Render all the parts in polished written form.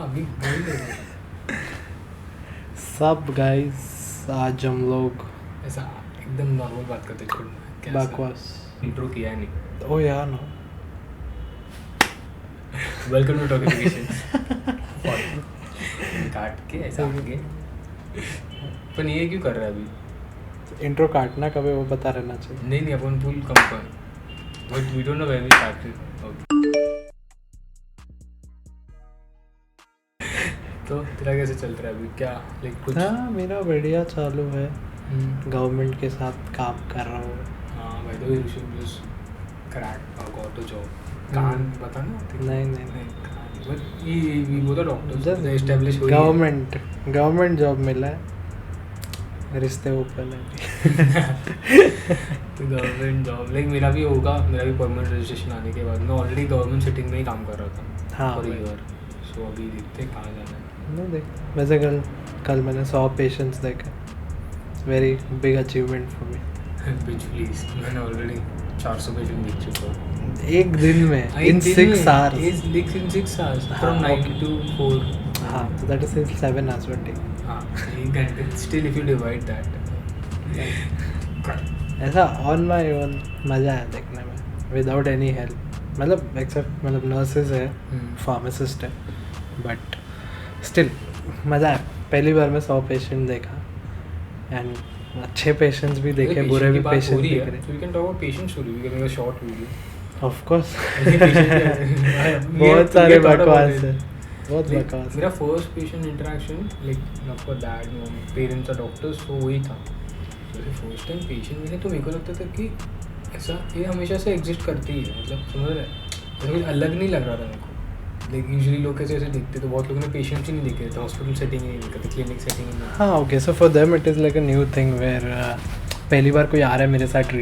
अभी बोल रहे सब गाइस आज हम लोग ऐसा एकदम नॉर्मल बात करते छोड़ बकवास इंट्रो किया है नहीं. ओ यार नो वेलकम टू टॉकिफिकेशंस. काट के ऐसा आगे. पर ये क्यों कर रहा है अभी? इंट्रो काटना कभी वो बता रहना चाहिए. नहीं अपन फुल कम कर. But we don't know where we started. तो तेरा कैसे चल रहा है अभी? क्या लाइक कुछ? हाँ मेरा बढ़िया चालू है. गवर्नमेंट के साथ काम कर रहा हूँ. हाँ भाई तो यू शुड जस्ट क्रैक और गॉट अ जॉब. कान बता ना. नहीं बट ये वो तो डॉक्टर्स एस्टैब्लिश हुई गवर्नमेंट जॉब मिला है. रिश्ते ओपन है. तो गवर्नमेंट जॉब लाइक मेरा भी होगा. मेरा भी परमानेंट रजिस्ट्रेशन आने के बाद मैं ऑलरेडी गवर्नमेंट सेटिंग में ही काम कर रहा था. हाँ फॉर ईयर. सो अभी देखते हैं कहाँ जाना है. नहीं देख वैसे कल मैंने 100 पेशेंट्स देखे. Very big achievement for me. Bitch please. मैंने ऑलरेडी 400 पेशेंट देख चुका हूँ एक दिन में. इन 6 hours. In 6 hours from 9 to 4. हाँ so that is 7 hours per day. हाँ 1 घंटे. Still if you divide that ऐसा ऑन माई ओन मज़ा है देखने में विदाउट एनी हेल्प. मतलब एक्सेप्ट मतलब नर्सेज है, फार्मासिस्ट है, बट स्टिल मज़ा है. पहली बार मैं 100 पेशेंट देखा एंड अच्छे पेशेंट्स भी देखे, बुरे भी पेशेंट देख रहे. So we can talk about patient story. We can make a short video. Of course बहुत सारे बकवास है. बहुत बकवास. मेरा first patient interaction like not for dad mom parents और डॉक्टर्स तो वही था. जैसे फर्स्ट टाइम पेशेंट मिले तो मेरे को लगता था कि ऐसा ये हमेशा से एग्जिस्ट करती ही है. मतलब समझ रहे ऐसा कुछ अलग नहीं लग रहा था मेरे को. लाइक यूजुअली लोग कैसे ऐसे देखते तो बहुत लोगों ने पेशेंट्स ही नहीं देखे थे. हॉस्पिटल सेटिंग ही नहीं देखते थे, क्लिनिक सेटिंग ही नहीं. हाँ okay so for them it is like a new thing where पहली बार कोई आ रहा है मेरे साथ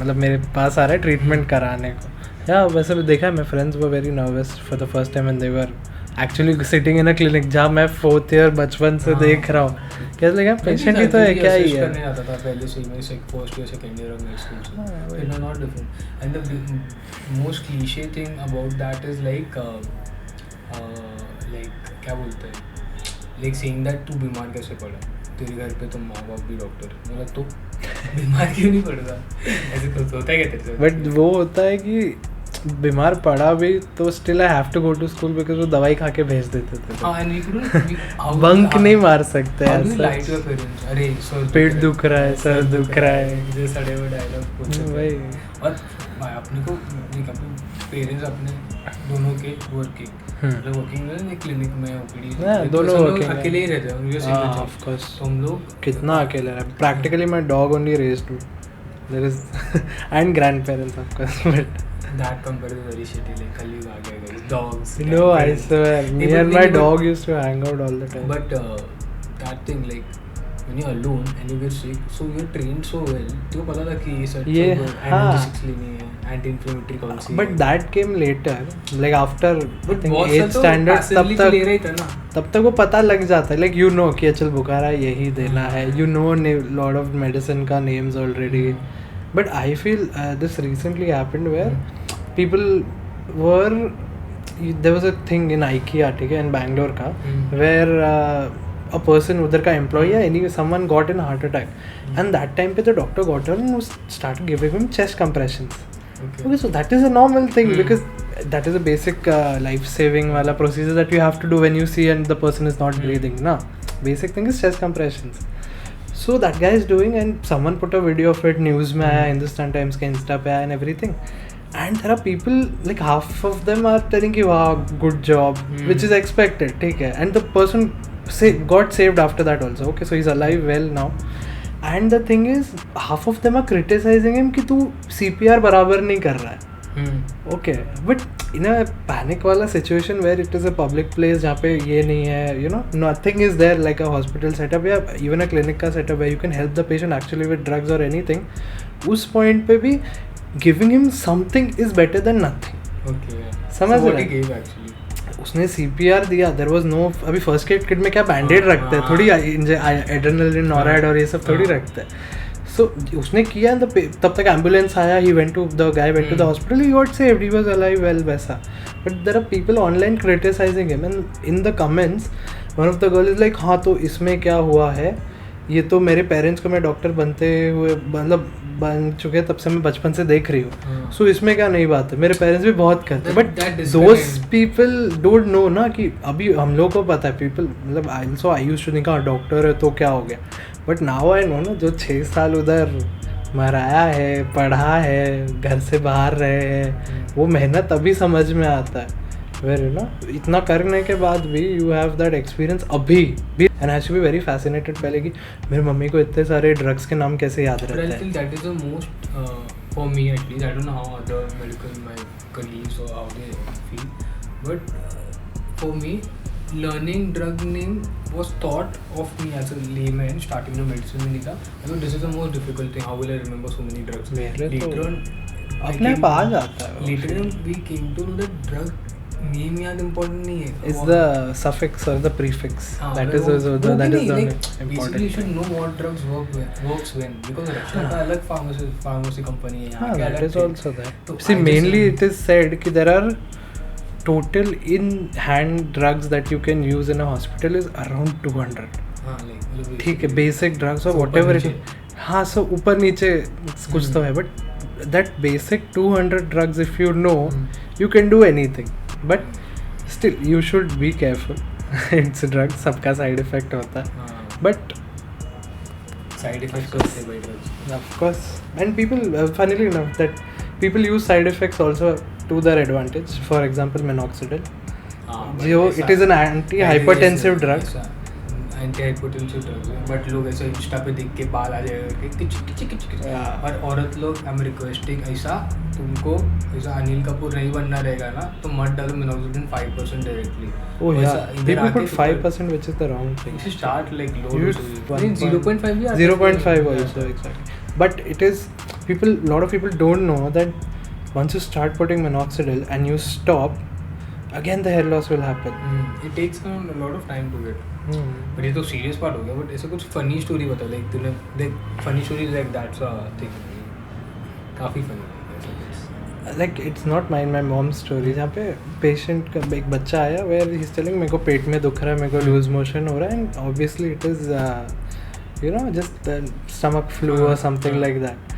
मतलब मेरे पास आ रहा है ट्रीटमेंट कराने को. या वैसे भी देखा है मैं friends were very nervous for the first time and they were actually sitting in a clinic जहाँ मैं 4th ईयर बचपन से देख रहा हूँ. कैसे लगा पेशेंट ही तो है क्या ही है. करने आता था पहले से मैं first year second year of medical school से. It not different and the most cliche thing about that is like क्या बोलते हैं लाइक सेइंग दैट तू बीमार कैसे पड़ा. तेरे घर पे तो माँ बाप भी डॉक्टर. मतलब तो बीमार क्यों नहीं पड़ता. ऐसे कुछ होता है क्या तेरे साथ? बट वो होता है कि बीमार पड़ा भी तो still I have to go to school because वो दवाई खा के भेज देते थे. बंक नहीं मार सकते ऐसा. अरे पेट दुख रहा है, सर दुख रहा है, ये सड़े हुए डायलॉग वही. और अपने को पेरेंट्स अपने दोनों के वर्किंग में क्लिनिक में ओपीडी दोनों वर्किंग अकेले ही रहते हैं उनके. ऑफ कोर्स हम लोग कितना अकेले रहे. Practically my dog only raised me. There is and grandparents of course but that comparison is very shitty. Like Khalid aa gaya guys, dogs. No, I swear. Me and my dog used to hang out all the time. But that thing like when you're alone and you get sick, so you're trained so well. तुझको पता था कि ये सब antibiotics लेनी है, anti-inflammatory कौन सी. But that came later, like after I think 8th standard. तब तक वो पता लग जाता है. Like you know कि चल बुखार है यही देना है. You know lot of medicine का names already. But I feel this recently happened where people were there was a thing in IKEA ठीक है in Bangalore का where a person उधर का employee या anyway someone got in heart attack and that time पे the doctor got down and started giving him chest compressions. Okay, so that is a normal thing because that is a basic life saving वाला procedure that you have to do when you see and the person is not breathing ना. Basic thing is chest compressions. So that guy is doing and someone put a video of it. News में आया, Hindustan times के Insta पे आया and everything. And there are people like half of them are telling कि वाह good job, which is expected. ठीक है. And the person got saved after that also. Okay, so he's alive well now. And the thing is half of them are criticizing him कि तू CPR बराबर नहीं कर रहा है. Okay, but in a panic वाला situation where it is a public place जहाँ पे ये नहीं है, you know, nothing is there like a hospital setup या even a clinic का setup where you can help the patient actually with drugs or anything. उस point पे भी giving him something is better than nothing. Okay. समझ रहे? So what he gave actually? उसने CPR दिया. There was no अभी first aid kit में क्या बैंडेड रखते हैं थोड़ी. एड्रेनलिन नॉराइड और ये सब थोड़ी रखते हैं. So उसने किया तब तक एम्बुलेंस आया. he went to the guy went to the hospital, he got saved, he was alive well वैसा. but there are people online criticizing him, and in the comments one of the girl is like, हाँ तो इसमें क्या हुआ है, ये तो मेरे पेरेंट्स को मैं डॉक्टर बनते हुए मतलब बन चुके तब से मैं बचपन से देख रही हूँ, सो इसमें क्या नई बात है, मेरे पेरेंट्स भी बहुत करते हैं, but those people don't know ना कि अभी हम लोग को पता है, पीपल मतलब आई यूज्ड टू थिंक हाँ डॉक्टर है तो क्या हो गया, बट नाउ आई नो ना, जो 6 साल उधर मराया है, पढ़ा है, घर से बाहर रहे हैं, वो मेहनत अभी समझ में आता है, वेर यू नो इतना करने के बाद भी यू हैव दैट एक्सपीरियंस अभी भी, and has to be very fascinated पहले कि मेरी मम्मी को इतने सारे ड्रग्स के नाम कैसे याद रहते हैं. That is the most for me at least, I don't know how other medical my colleagues और how they feel, but for me learning drug name was thought of me as a layman starting the medicine में निकला. I thought this is the most difficult thing. How will I remember so many drugs? Later on, अपने आप आ जाता है. Later on, we came to know that drug name याद important नहीं है. It's the suffix or the prefix. That is the important. Basically, you should know what drugs works when, because Russia का अलग pharmacy company है. हाँ, that is also that. See, mainly it is said कि there are total in hand drugs that you can use in a hospital is around 200. ठीक है, basic drugs or whatever it is. हाँ, so ऊपर नीचे कुछ तो है, but that basic 200 drugs if you know, you can do anything. But still you should be careful. It's a drug, सबका side effect होता है. But side effects होते हैं by drugs. Of course, and people funnily enough that people use side effects also to their advantage. For example, minoxidil. It is an anti-hypertensive drug. Anti-hypertensive drug है, but लोग ऐसे Insta पे देख के बाल आ जाएगा कि किच और औरत लोग I'm requesting ऐसा तुमको ऐसा अनिल कपूर नहीं बनना रहेगा ना तो मत डालो minoxidil 5% directly. Oh yeah, people put 5% which is the wrong thing. You should start like low dose. 0.5 भी आता है. 0.5 also exactly. But it is lot of people don't know that once you start putting minoxidil and you stop, again the hair loss will happen. It takes a lot of time to get. But ये तो serious part हो गया. But ऐसे कुछ funny story बता, like तूने देख funny story like that's a thing. काफी funny. Like it's not my mom's story. जहाँ पे patient का एक बच्चा आया where he's telling मेरे को पेट में दुख रहा है, मेरे को lose motion हो रहा है, and obviously it is you know just stomach flu or something like that.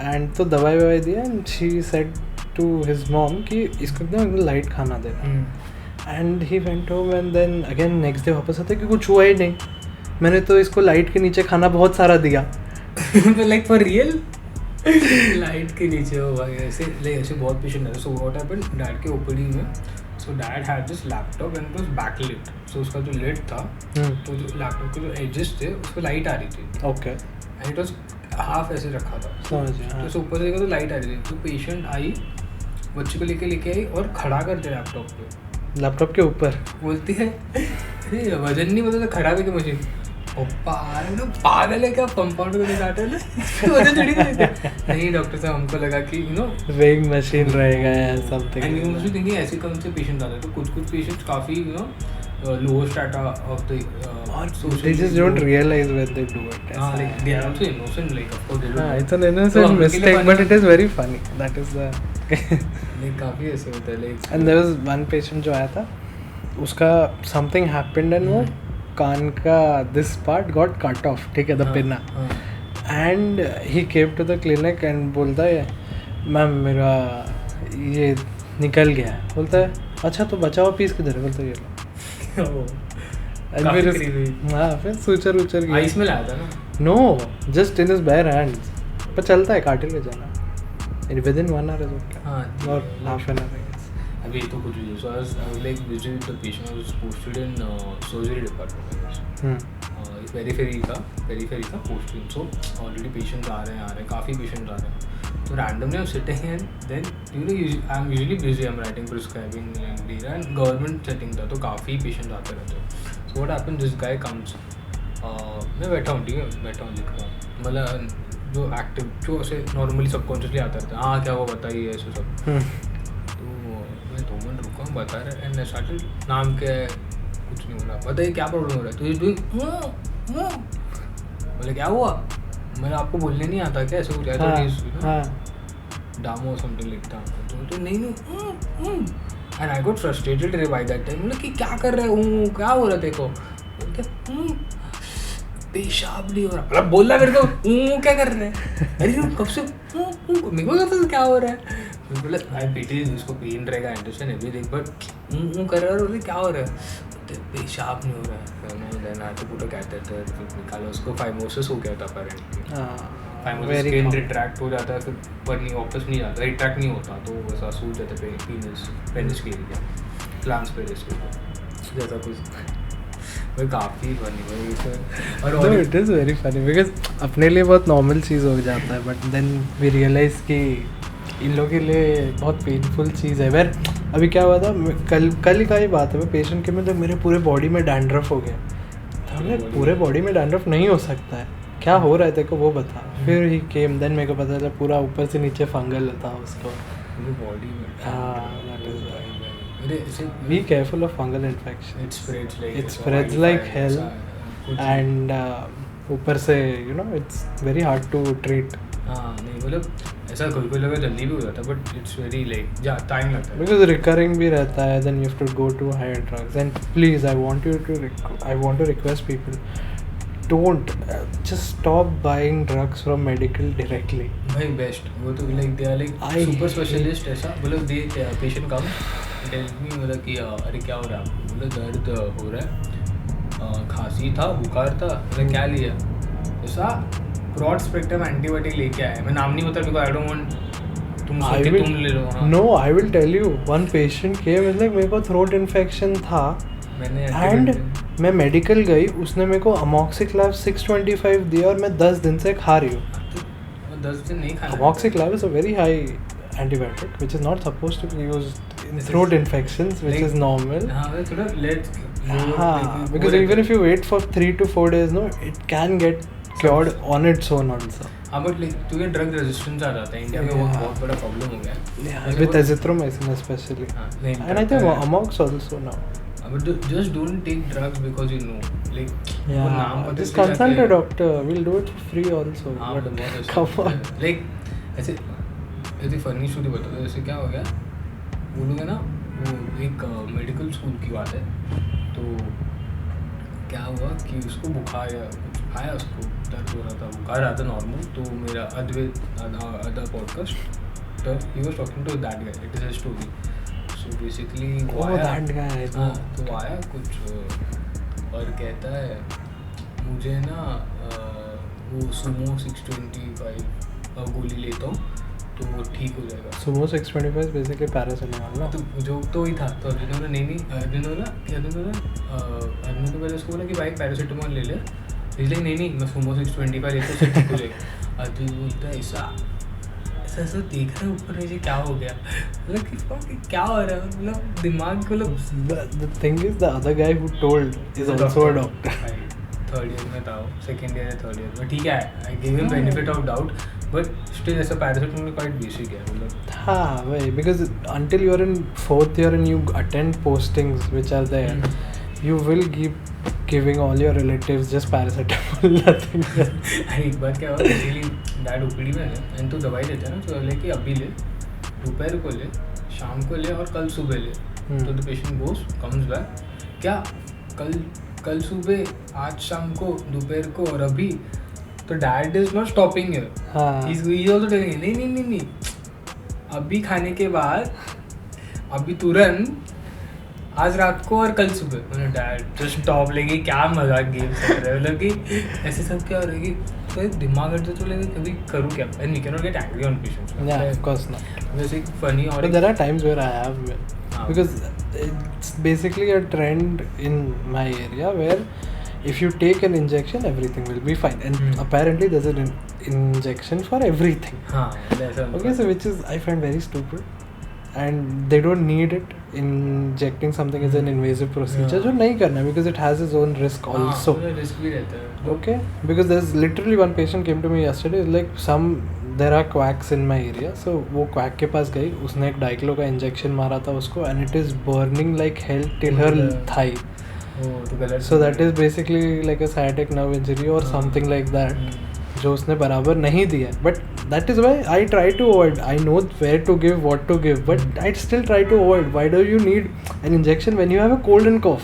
And तो दवाई ववाई दिया, and she said to his mom कि इसको एकदम लाइट खाना देना. And he went home and then again next day वापस आता है कि कुछ हुआ ही नहीं, मैंने तो इसको लाइट के नीचे खाना बहुत सारा दिया. Like for real? लाइट के नीचे हुआ ऐसे बहुत पेशेंट है. So what happened, डैड के ओपीडी में, so dad had this laptop and it was backlit. So उसका जो lid था, तो जो लैपटॉप के जो edges थे उस पर लाइट आ रही थी. Okay. And it was half ऐसे रखा था. तो ऊपर देखा तो लाइट आ रही थी. तो पेशेंट आई, बच्चे को लेके आई और खड़ा कर दिया लैपटॉप के ऊपर. बोलती है अरे वजन नहीं पता, खड़ा करके मशीन. पागल है क्या, कंपाउंडर को दिखाते हैं ना वजन थोड़ी करेगा. नहीं डॉक्टर साहब, हमको लगा कि वेइंग मशीन रहेगा या something. And you must thinking ऐसे कौन से पेशेंट आते हैं. तो कुछ पेशेंट्स काफ़ी lower strata of the social. They just don't realize when they do it. Like they are also innocent. Like of course they don't. It's an innocent mistake, but it is very funny. That is the. like काफ़ी ऐसे होता है. Like and there was one patient जो आया था, उसका something happened and वो कान का this part got cut off. ठीक है, the pinna. And he came to the clinic and बोलता है, मैम मेरा ये निकल गया है. बोलता है अच्छा तो बचाओ पीस किधर है. बोलता है ये लो. फिर सूचर उचर आइस में लाया था ना. No, just in his bare hands. पर चलता है, काटे ले जाना विद इन 1 hour और हाफ एन आवर. अभी तो कुछ भी. So I was like busy with the patient. I was posted in surgery department. Periphery का पोस्टिंग. सो ऑलरेडी पेशेंट्स आ रहे हैं, काफ़ी पेशेंट्स आ रहे हैं. So randomly I'm sitting and then I'm usually busy. I'm writing prescribing and government setting था, तो काफ़ी पेशेंट आते रहते हैं. So what happens, this guy comes. मैं बैठा हूँ, ठीक है, लिख रहा हूँ. मतलब जो एक्टिव जो ऐसे नॉर्मली सबकॉन्शियसली आता रहता है, हाँ क्या वो बताइए ऐसे सब. तो मैं 2 मिनट रुका हूँ, बता रहा है. एंड स्टार्टेड, नाम क्या है, कुछ नहीं बोला. बताइए क्या प्रॉब्लम हो रहा है. तो इज डूइंग. बोले क्या हुआ, मैंने आपको बोलने नहीं आता क्या ऐसे कुछ. डामो समथिंग लिखता हूँ. तो नहीं एंड आई गॉट फ्रस्ट्रेटेड रे बाय दैट टाइम, मतलब कि क्या कर रहा है, क्या हो रहा है देखो, पेशाब नहीं हो रहा, मतलब बोल रहा मेरे को क्या कर रहे हैं, अरे कब से मेरे को पता क्या हो रहा है, मतलब भाई पीटी उसको पेन रहेगा एंडरस्टैंड एवरीथिंग, बट कर रहा है, क्या हो रहा है, पेशाब नहीं हो रहा है, देन आई पूरा कहते थे निकालो उसको, फाइमोसिस हो गया था अपेरेंटली, फाइमोसिस स्किन रिट्रैक्ट हो जाता है फिर पर नहीं वापस नहीं आता, रिट्रैक्ट नहीं होता तो वैसा सूज जाता है पेनिस के एरिया, फ्लांस पेनिस के जैसा कुछ, वो काफ़ी फनी भाई, और it is very funny because अपने लिए बहुत नॉर्मल चीज़ हो जाता है, बट देन वी रियलाइज़ कि इन लोगों के लिए बहुत पेनफुल चीज़ है। वेर अभी क्या हुआ था, कल का ही बात है, मैं पेशेंट के में जब मेरे पूरे बॉडी में डैंड्रफ हो गया, तो हमने पूरे बॉडी में डैंड्रफ नहीं हो सकता है, क्या हो रहा है तेरे को वो बता, फिर ही केम देन मेरे को पता चला पूरा ऊपर से नीचे फंगल था उसको बॉडी में। हाँ, be careful of fungal infection. It spreads like hell, and ऊपर से you know it's very hard to treat. हाँ नहीं मतलब ऐसा कोई लगा जल्दी भी हो जाता है, but it's very like time लगता है because recurring भी रहता है, then you have to go to higher drugs. And please, I want to request people, don't just stop buying drugs from medical directly. भाई बेस्ट वो तो like they are like super specialist ऐसा, मतलब they patient come tell me, मतलब कि अरे क्या हो रहा है, मतलब दर्द हो रहा है, खांसी था, बुखार था, मतलब क्या लिया, ऐसा ब्रॉड स्पेक्ट्रम एंटीबायोटिक लेके आया, मैं नाम नहीं बता बिकॉज आई डोंट वांट तुम ले लो। No I will tell you, one patient के मतलब मेरे को थ्रोट इन्फेक्शन था एंड मैं मेडिकल गई, उसने मेरे को अमॉक्सिक्लाव 625 दिया और मैं 10 दिन से खा रही हूँ। 10 दिन नहीं खाना। Amoxiclav is a very high antibiotic which is not supposed to be used in throat infections, which is normal. Because even if you wait for 3 to 4 days, no, it can get cured on its own also. हाँ but like तो ये drug resistance आ जाता है India में, वो बहुत बड़ा problem हो गया है with azithromycin especially, and I think amox also now. But just don't take drugs because you know, like just consult a doctor, we'll do it for free also. But come on, like ऐसे funny story बता दो, जैसे क्या हो गया, वो लोग है ना, वो एक मेडिकल स्कूल की बात है, तो क्या हुआ कि उसको बुखार या कुछ आया, उसको दर्द हो रहा था, बुखार आया था नॉर्मल, तो मेरा अदर पॉडकास्ट तो ही was talking to that guy, it is a story, so basically वो आया, तो आया कुछ और कहता है मुझे ना वो सुमो 625 गोली लेता हूँ तो वो ठीक हो जाएगा। सुमो 625 बेसिकली पैरासिटामोल ना, तो जो तो ही था, तो अर्जुन ने अर्जुन तो पहले उसको बोला कि भाई पैरासिटामोल ले ले, इसलिए नहीं मैं सुमो 625 लेता हूँ ठीक हो जाएगा। अर्जुन बोलता है ऐसा देख रहा है ऊपर नीचे क्या हो गया, मतलब कि क्या हो रहा है, मतलब दिमाग को the thing is the other guy who told is also a doctor. Third year में था, सेकेंड ईयर या थर्ड ईयर में, ठीक है I give him benefit of doubt, but still ऐसा पैरासिटामोल क्वाइट बेसिक है मतलब। हाँ वही, because until you are in 4th year and you attend postings which are there, you will keep giving all your relatives just paracetamol, nothing else. एक बार क्या हुआ, basically dad OPD में है and तो दवाई देते हैं ना, तो लेके अभी ले, दोपहर को ले, शाम को ले और कल सुबह ले, तो the patient goes comes back, क्या कल सुबह, आज शाम को, दोपहर को और अभी, तो dad is not stopping here, he is also telling नहीं अभी खाने के बाद, अभी तुरंत, आज रात को और कल सुबह, मैंने डैड जस्ट स्टॉप, लेंगे क्या मजाक गेम चल रहा है, मतलब कि ऐसे सब क्या हो रहा है कि तो दिमाग हट तो लेंगे, कभी करूँ क्या, and we can not get angry on patients, yeah of course not, वैसे फनी, और but there are times where I have been, because it's basically a trend in my area where if you take an injection everything will be fine, and apparently there's an injection for everything. Okay, so which is I find very stupid, and they don't need it. Injecting something is an invasive procedure जो नहीं करना, because it has its own risk also. Risk भी रहता है, okay, because there's literally one patient came to me yesterday, like there are quacks in my area, so वो quack के पास गई, उसने एक डाइक्लो का इंजेक्शन मारा था उसको, and it is burning like hell till her thigh. So that is basically like a sciatic nerve injury or something like that. जो उसने बराबर नहीं दिया. But that is why I try to avoid. I know where to give, what to give, but I still try to avoid. Why do you need an injection when you have a cold and cough?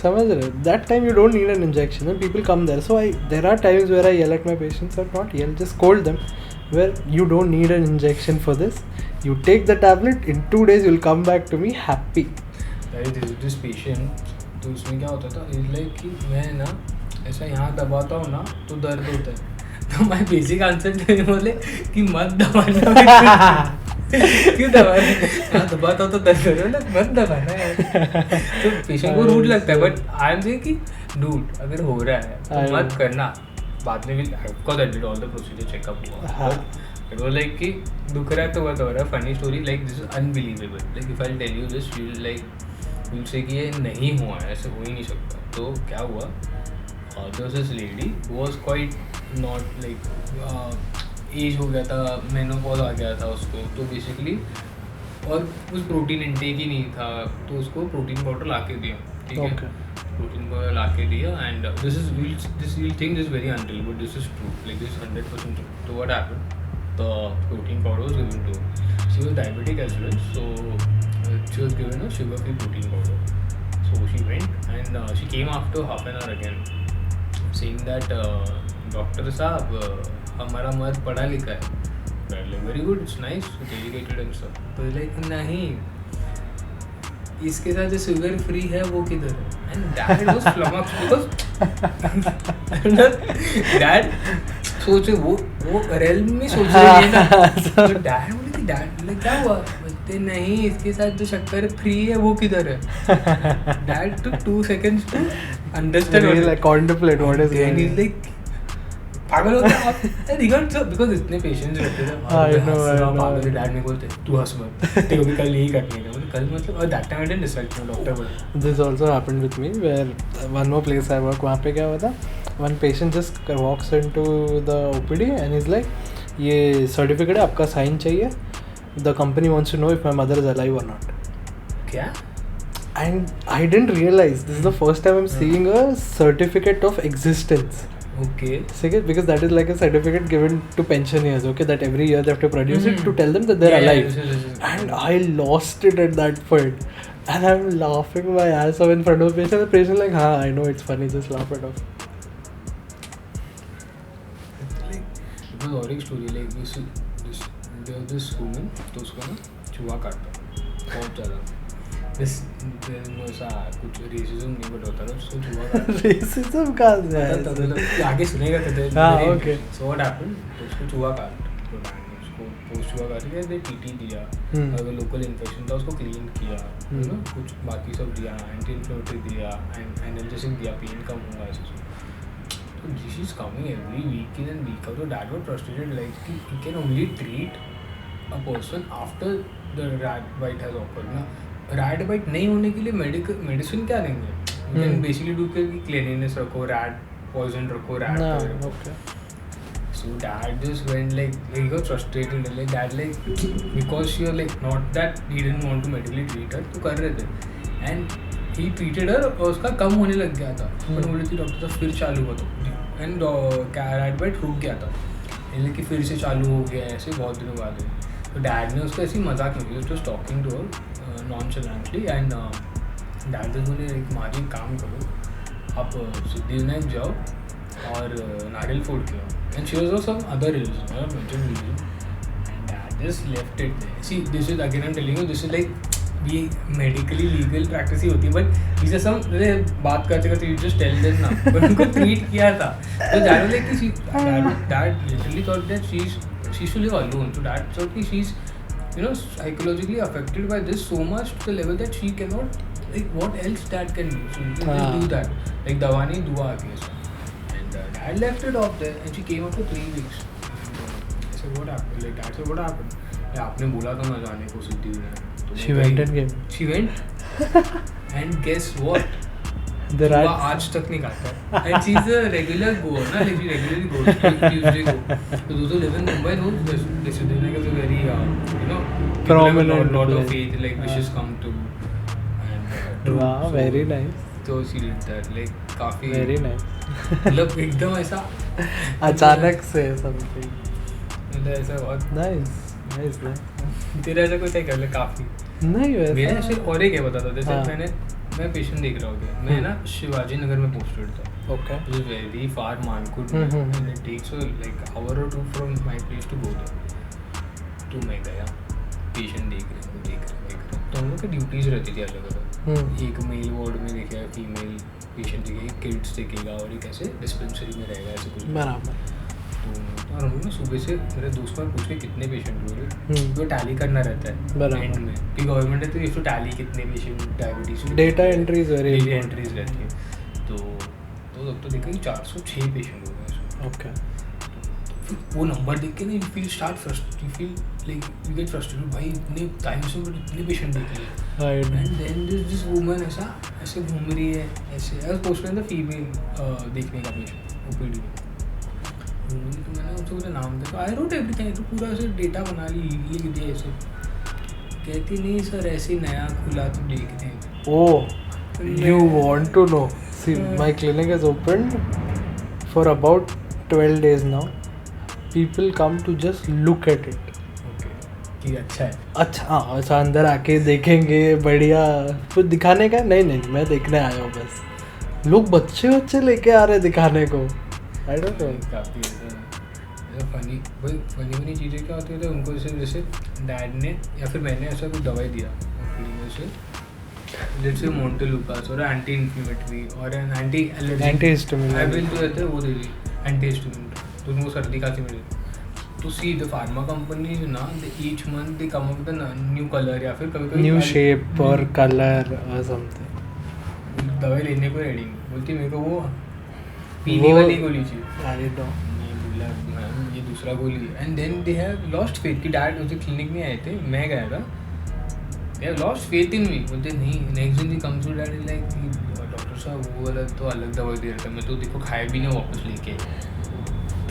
समझ रहे? That time you don't need an injection and people come there. So there are times where I yell at my patients, और not yell, just cold them, where you don't need an injection for this. You take the tablet, in 2 days you'll come back to me happy. This patient, तो उसमें क्या होता था, is like कि मैं ना ऐसा यहाँ दबाता हूँ ना तो दर्द होता है. तो माय बेसिक आंसर तो बोले कि मत दबाना. क्यों दबाना? यहाँ दबाता हूँ तो दर्द हो रहा है ना, मत दबाना यार. तो पेशेंट को रूड लगता है, बट आई एम सेइंग कि डूड अगर हो रहा है तो मत करना. बाद में भी of course I did all the procedure, checkup हुआ. इट वाज लाइक कि दुख रहा है तो बहुत हो रहा है. Funny story, like this is unbelievable. Like if I tell you this, you will like you say कि ये नहीं हुआ है, ऐसे हो ही नहीं सकता. तो क्या हुआ, there was this lady who was quite not like age हो गया था, मेनोपॉज आ गया था उसको. तो बेसिकली और कुछ प्रोटीन इंटेक ही नहीं था, तो उसको प्रोटीन पाउडर ला के दिया. ठीक है, प्रोटीन पाउडर ला के दिया. And this you'll think this is very unreal, but this is true. Like this is 100% true. So what happened? The protein powder was given to her. She was diabetic as well, so she was given a sugar-free protein powder. So she went and she came after half an hour again, saying that doctor साहब हमारा मर्द पढ़ा लिखा है. Like very good, it's nice, it's educated and stuff. तो like नहीं, इसके साथ जो शुगर फ्री है वो किधर है. And dad was flummoxed because dad सोचे वो रेल्म में सोच रहे हैं ना. तो डैड बोले कि डैड लाइक क्या हुआ, बोलते नहीं इसके साथ जो शक्कर फ्री है वो किधर है. Dad took 2 seconds to understand, like contemplate what is going on. Like पागल होते हैं आप. बिकॉज इतने पेशेंट्स रहते थे. पागल डैड मेरे को बोलते तू हंस मत, तेरे को भी कल यही करने का. कल मतलब और that time I didn't decide my doctor बोला. This also happened with me where one more place I work. वहाँ पे क्या हुआ था, one patient just walks into the OPD and is like ये सर्टिफिकेट है आपका, साइन चाहिए. The company wants to know if my mother is alive और नॉट. क्या? And I didn't realise this is the first time I am seeing a certificate of existence. Okay. Because that is like a certificate given to pensioners, okay, that every year they have to produce it to tell them that they're alive. And I lost it at that point. And I'm laughing my ass off in front of the patient. The patient like, हाँ, I know it's funny, just laugh it off. It was और एक story like this woman, तो उसको ना चूहा काटता बहुत ज़्यादा. ऐसा कुछ रेसिज्म नहीं बट होता था, उसको चूहा काटा. रेसिज्म का मतलब आगे सुनेगा कहते हैं. हाँ ओके. सो व्हाट हैपेंड, तो उसको चूहा काट, तो उसको पोस्ट चूहा काट के टीटी दिया. अगर लोकल इन्फेक्शन था उसको क्लीन किया, यू नो, कुछ बाकी सब दिया, एंटी इन्फ्लेमेटरी दिया, एनाल्जेसिक दिया, पेन कम हुआ ऐसे. तो this is coming every week and week out. तो दैट वाज फ्रस्ट्रेटेड लाइक कि you can only treat a person after the rat bite has occurred ना. रैट बाइट नहीं होने के लिए मेडिसिन क्या देंगे? यू कैन बेसिकली डू कि क्लीनलीनेस रखो, रैट पॉइजन रखो, rat. Okay. So dad just went like he got frustrated like dad like because she was like not that he didn't want to medically treat her, तो कर रहे थे. And he treated her और उसका कम होने लग गया था. पर बोले थी डॉक्टर साहब फिर चालू हुआ तो एंड रैट बाइट रुक गया था, यानी कि फिर से चालू हो गया ऐसे बहुत दिनों बाद. तो डैड ने उसको ऐसे ही मजाक में किया, just talking to her nonchalantly. And dad ने बोले एक माजी काम करो, आप सिद्धिविनायक जाओ और नारियल फोड़ के आओ. And she was of some other religion, I mentioned religion. And dad just left it there. See, this is again I'm telling you, this is like we medically legal practice ही होती है, but these are some बात करते करते you just tell them ना. but उनको treat किया था. तो dad was like dad literally thought that she should live alone. So dad thought that she's psychologically affected by this so much to the level that she cannot, like what else dad can do. So you can just do that. Like दवा नहीं दुआ आती है. I left it off there and she came after 3 weeks. I said what happened? Like dad said what happened? Yeah, आपने बोला था ना जाने को Siddhivinayak. She went and came. She went and guess what? The rat आज तक नहीं खाता. And she's a regular goer ना, like she regularly goes Tuesday go. So those who live in Mumbai know this Siddhivinayak is a very prominent lot of faith like wishes come to. And wow, very nice. तो she did that like काफ़ी very nice. मतलब एकदम ऐसा अचानक से something मतलब ऐसा बहुत नाइस नाइस नाइस. तेरा ऐसा कुछ है कर ले काफ़ी. नहीं मेरा वैसा सिर्फ और एक है बताता जैसे हाँ. मैं पेशेंट देख रहा हूँ मैं ना शिवाजी नगर में पोस्टेड था. Okay. It was very far Mankur and it takes like hour or two from my place to go there. तो मैं गया पेशेंट देख रहे तो हम लोग की ड्यूटीज़ रहती थी अलग अलग. एक मेल वार्ड में देखेगा फीमेल पेशेंट देखेगा किड्स देखेगा और एक ऐसे डिस्पेंसरी में रहेगा ऐसे कुछ बराबर. तो और हम लोग ना सुबह से मेरे दोस्त को पूछ के कितने पेशेंट हुए तो टैली करना रहता है बराबर. एंड में कि गवर्नमेंट है तो ये तो टैली कितने patient diabetes data entries very data entries रहती है. तो अब तो देखा कि 406 पेशेंट हो गए. ओके. वो नंबर देख के ना you feel like you get frustrated भाई इतने टाइम से मैंने इतने पेशेंट देखे एंड देन दिस वुमन ऐसे घूम रही है ऐसे एज पोस्ट में फीमेल देखने का पेशेंट ओपीडी में. तो मैंने उसको मेरा नाम देखा आई रोट एवरीथिंग तो पूरा ऐसे डेटा बना लिख दिया ऐसे. कहती नहीं सर ऐसे नया खुला तो देखते हैं. Oh you want to know see my clinic is opened for about 12 days now. People come to just look at it. कि अच्छा है. अच्छा हाँ ऐसा अंदर आके देखेंगे बढ़िया कुछ दिखाने का नहीं मैं देखने आया हूँ बस. लोग बच्चे लेके आ रहे हैं दिखाने को. आई डोंट नो. काफ़ी ऐसा फनी चीज़ें क्या होती है उनको जैसे डैड ने या फिर मैंने ऐसा कुछ दवाई दिया जैसे मोन्टेलुकास और एंटी इन्फ्लेमेटरी और एंटी हिस्टामिन जो रहते हैं वो दे दी एंटी हिस्टामिन तो उनको सर्दी खांसी मिले. तो सी द फार्मा कंपनी ना each month they come up with new colour या फिर कभी न्यू शेप और कलर और समथिंग. दवाई लेने को रेडी बोलती मेरे को वो पीली वाली गोली चाहिए. I know. मैं बोला मैम ये दूसरा गोली and then they have lost faith कि डैड उसे क्लिनिक में आए थे मैं गया था. They have lost faith in me. बोलते नहीं नेक्स्ट दिन comes to dad like doctor साहब वो वाला तो अलग दवाई दे रहा था मैं तो देखो खाए भी नहीं वापस लेके.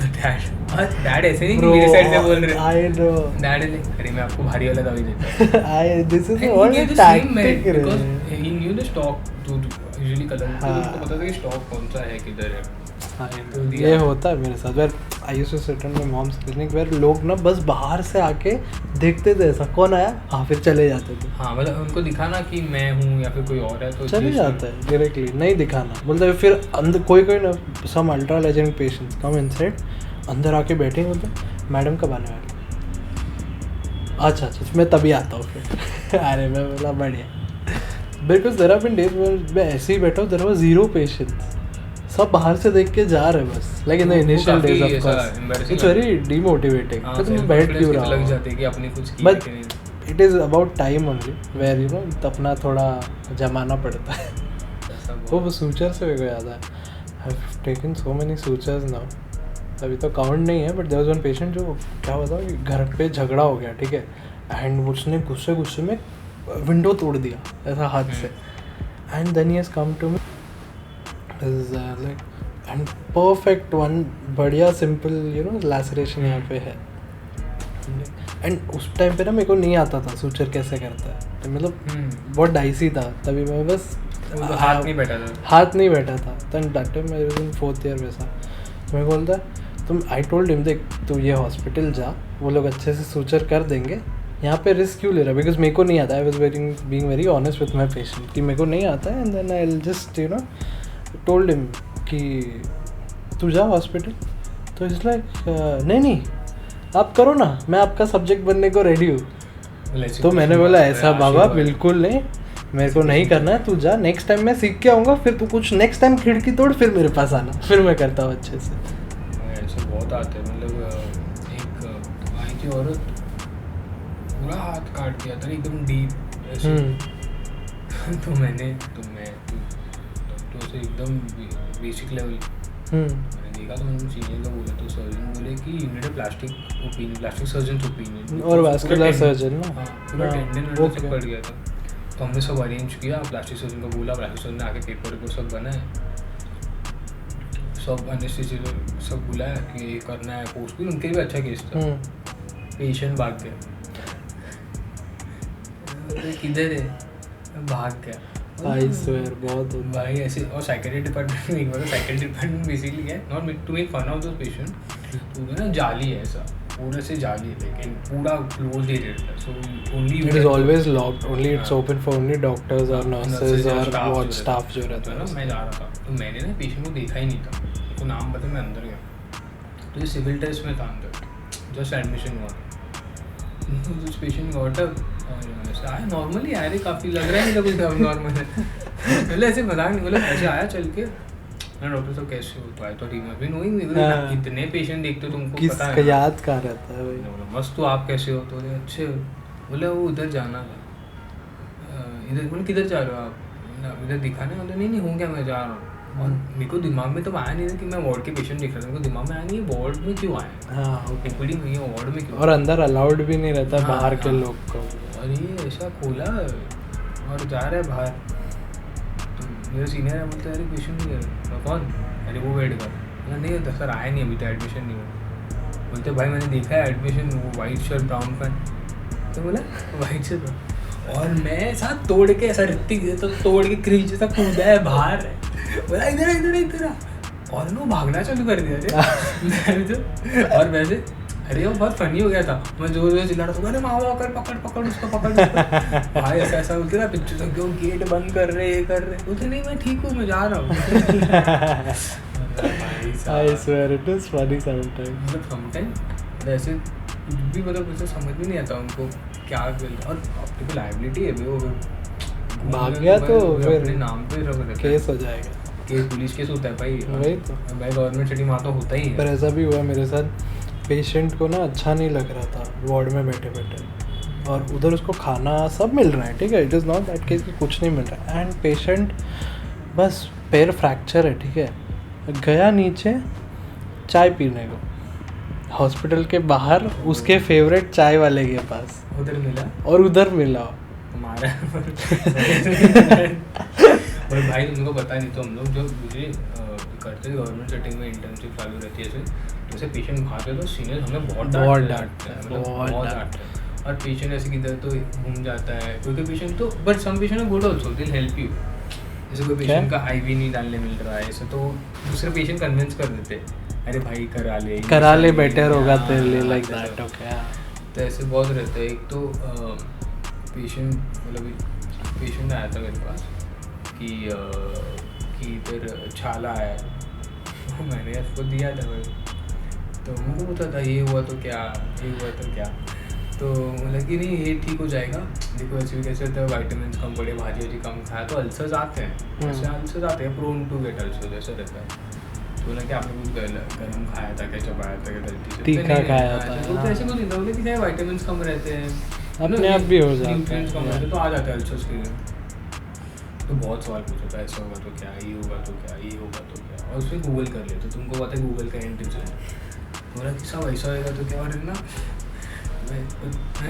डैड ऐसे नहीं कि मेरे साइड से बोल रहे. I know. डैड ने अरे मैं आपको भारी वाला दवाई देता हूं. I this is all tactic because he knew the stock तो यूजुअली कलर उसको पता था कि स्टॉक कौन सा है किधर है. तो ये होता है मेरे साथ. Where I used to sit in my mom's clinic where लोग ना बस बाहर से आके देखते थे ऐसा कौन आया हाँ फिर चले जाते थे. हाँ मतलब उनको दिखाना कि मैं हूँ या फिर कोई और है तो चले जाता है डायरेक्टली नहीं दिखाना. बोलते फिर अंदर कोई ना some ultra legend patients come inside अंदर आके बैठे बोलते मैडम कब आने वाली. अच्छा मैं तभी आता हूँ फिर. अरे मैं बोला बढ़िया because there have been days मैं ऐसे ही बैठा हूँ देयर वाज 0 पेशेंट्स. सब बाहर से देख के जा रहे बस like in the initial days of course it's very demotivating. तो तुम बैठ क्यों रहा हो लग जाते कि अपने कुछ किया but it is about time only where you know अपना थोड़ा जमाना पड़ता है. वो सूचर से मेरे को याद है I have taken so many sutures now. अभी तो काउंट नहीं है but there was one patient जो क्या बताओ कि घर पे झगड़ा हो गया ठीक है एंड उसने गुस्से में विंडो तोड़ दिया ऐसा हाथ से and then he has come to me is like and perfect one बढ़िया सिंपल यू नो लैसरेशन यहाँ पे है. एंड उस टाइम पे ना मेरे को नहीं आता था सूचर कैसे करता है तो मतलब बहुत डाइसी था तभी मैं बस हाथ नहीं बैठा था. Then that time I was in 4th year वैसा. तो मैं बोलता तुम आई टोल्ड हिम देख तू ये हॉस्पिटल जा वो लोग अच्छे से सूचर कर देंगे यहाँ पे रिस्क क्यों ले रहा है बिकॉज मेरे को नहीं आता. I was being very honest with my patient कि मेरे को नहीं आता है and then I will just you know told him कि तू जा हॉस्पिटल. तो इट्स लाइक नहीं आप करो ना मैं आपका सब्जेक्ट बनने को रेडी हूँ. तो मैंने बोला ऐसा बाबा बिल्कुल नहीं मेरे को नहीं करना है. तू जा नेक्स्ट टाइम मैं सीख के आऊँगा फिर तू कुछ नेक्स्ट टाइम खिड़की तोड़ फिर मेरे पास आना फिर मैं करता हूँ अच्छे से. ऐसे बहुत आते हैं मतलब एक आई थी औरत पूरा हाथ काट दिया था एकदम डीप ऐसे. तो मैं डॉक्टर से एकदम बेसिक लेवल मैंने देखा तो मैंने सीनियर का बोला तो सर्जन बोले कि you need a plastic surgeon opinion और वास्कुलर सर्जन ना. हाँ पूरा टेंडन वो पड़ गया था. तो हमने सब अरेंज किया प्लास्टिक सर्जन को बोला प्लास्टिक सर्जन ने आके पेपर को सब बनाए सब एनेस्थीसिया सब बुलाया कि ये करना है पोस्ट भी उनके भी अच्छा केस था. पेशेंट भाग गया किधर है भाग गया आई स्वेयर बहुत होता भाई ऐसे। और साइकेट्री डिपार्टमेंट में एक बार साइकेट्री डिपार्टमेंट बेसिकली है not to make fun of those patient, तो ना जाली है ऐसा पूरा से जाली है लेकिन पूरा क्लोज एरिया है, so only it is always locked, only it's open for only doctors और नर्सेज और वार्ड स्टाफ जो रहता है ना। मैं जा रहा था तो मैंने ना पेशेंट को देखा ही नहीं था, उनको नाम पता, मैं अंदर गया तो ये सिविल टेस्ट में था अंदर, जस्ट एडमिशन हुआ था, उस पेशेंट गॉट अप और आया नॉर्मली आया रे, काफ़ी लग रहा है नहीं था कुछ नॉर्मल है, पहले ऐसे मजाक नहीं, मतलब ऐसे आया चल के ना डॉक्टर साहब कैसे हो, तो I thought he must be knowing, इतने पेशेंट देखते हो तुमको पता है याद कहाँ रहता है भाई, मस्त, तो आप कैसे हो, तो अच्छे, बोले वो उधर जाना था, इधर बोले किधर जा रहे हो आप, इधर दिखाने वाले, नहीं नहीं हो गया मैं जा रहा हूँ, और मेरे को दिमाग में तो आया नहीं था कि मैं वार्ड के पेशेंट देख रहा था, मेरे को दिमाग में आया नहीं वार्ड में क्यों आया, हाँ ओपीडी में ये वार्ड में क्यों, और अंदर अलाउड भी नहीं रहता बाहर के लोग को, और ये ऐसा खोला और जा रहा है बाहर, तो मेरा सीनियर है, बोलते अरे पेशेंट नहीं है, कौन, अरे वो वेट कर, नहीं होता सर आया नहीं अभी तो एडमिशन नहीं हुआ, बोलते भाई मैंने देखा है एडमिशन, वो वाइट शर्ट ब्राउन पैंट, तो बोला वाइट शर्ट, और मैं साथ तोड़ के ऐसा ऋतिक तो तोड़ के क्रीज जैसा कूदा है बाहर, बोला इधर इधर इधर, और वो भागना चालू कर दिया मैं तो, और वैसे अरे वो बहुत फनी हो गया था, मैं जोर जोर चिल्ला रहा था, अरे मावा कर पकड़ पकड़ उसको पकड़ भाई ऐसा ऐसा बोलते ना पिक्चर से, क्यों गेट बंद कर रहे ये कर रहे, बोलते नहीं मैं ठीक हूँ मैं जा रहा हूँ I swear it is funny sometimes, मतलब समटाइम ऐसे भी, मतलब उसे समझ में नहीं आता उनको क्या बोल, और आपकी लायबिलिटी है वो भाग गया तो फिर अपने नाम पे रख देते, केस हो जाएगा, केस पुलिस केस होता है भाई, वही तो भाई गवर्नमेंट सिटी वहाँ तो होता ही है। पर ऐसा भी हुआ मेरे साथ, पेशेंट को ना अच्छा नहीं लग रहा था वार्ड में बैठे बैठे, और उधर उसको खाना सब मिल रहा है, ठीक है, it is not that case कि कुछ नहीं मिल रहा है, एंड पेशेंट बस पैर फ्रैक्चर है, ठीक है, गया नीचे चाय पीने को हॉस्पिटल के बाहर उसके फेवरेट चाय वाले के पास, उधर मिला और उधर मिला हमारा और भाई तुमको पता नहीं, तो हम लोग जो मुझे करते थे गवर्नमेंट सेटिंग में इंटर्नशिप चालू रहती है ऐसे, जैसे पेशेंट भागे तो सीनियर हमें बहुत डांटते हैं, मतलब बहुत डांटते हैं, और पेशेंट ऐसे किधर तो घूम जाता है, क्योंकि पेशेंट तो but some patient good also will help you, जैसे कोई पेशेंट का आईवी नहीं डालने मिल रहा है ऐसे, तो दूसरे पेशेंट कन्विंस कर देते, अरे भाई करा ले बेटर होगा तेरे लिए, लाइक दैट, ओके, तो ऐसे बहुत रहता है। एक तो पेशेंट मतलब पेशेंट आया था मेरे पास कि इधर छाला है, तो मैंने उसको दिया था भाई, तो मुझे पता था ये हुआ तो क्या, ये हुआ तो क्या, तो मतलब कि नहीं ये ठीक हो जाएगा, देखो ऐसे भी कैसे होता है, वाइटामिन कम पड़े, भाजी वाजी कम खाया तो अल्सर्स आते हैं, ऐसे अल्सर्स आते हैं, प्रोन टू गेट अल्सर जैसा रहता है, तो ना कि आपने कुछ गर्म खाया था, क्या चबाया था, क्या गलती से तीखा खाया था, तो ऐसे कुछ नहीं था, बोले कि क्या वाइटामिन कम रहते हैं, अपने आप भी हो जाते हैं, कम रहते तो आ जाते हैं अल्सर्स के लिए, तो बहुत सवाल पूछा था, ऐसा होगा तो क्या, ये होगा तो क्या, ये होगा तो क्या, और उसमें गूगल कर लिया, तो तुमको पता है गूगल का इंटेंशन है, बोला कि सब ऐसा होगा तो क्या, और ना मैं